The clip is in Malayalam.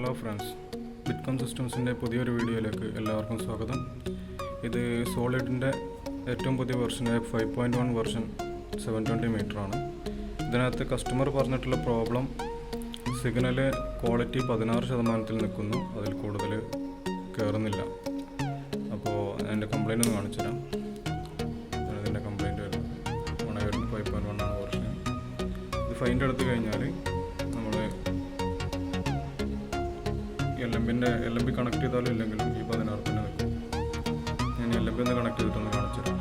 ഹലോ ഫ്രണ്ട്സ്, ബിറ്റ്കോം സിസ്റ്റംസിൻ്റെ പുതിയൊരു വീഡിയോയിലേക്ക് എല്ലാവർക്കും സ്വാഗതം. ഇത് സോളിഡിൻ്റെ ഏറ്റവും പുതിയ വെർഷനായ 5.1 വെർഷൻ 720 മീറ്ററാണ്. ഇതിനകത്ത് കസ്റ്റമർ പറഞ്ഞിട്ടുള്ള പ്രോബ്ലം സിഗ്നൽ ക്വാളിറ്റി 16% നിൽക്കുന്നു, അതിൽ കൂടുതൽ കയറുന്നില്ല. അപ്പോൾ അതിൻ്റെ കംപ്ലയിൻ്റ് ഒന്ന് കാണിച്ചു തരാം. ഇതിൻ്റെ കംപ്ലയിൻറ്റ് വരുന്നത് 5.1 ആണ് വെർഷൻ. ഇത് ഫൈൻ്റെ എടുത്തു കഴിഞ്ഞാൽ നമ്മൾ LMB കണക്ട് ചെയ്താലും ഇല്ലെങ്കിലും ഈ 16 തന്നെ നിൽക്കും. ഞാൻ LMB ഒന്ന് കണക്ട് ചെയ്തിട്ടൊന്ന് കാണിച്ചു തരാം.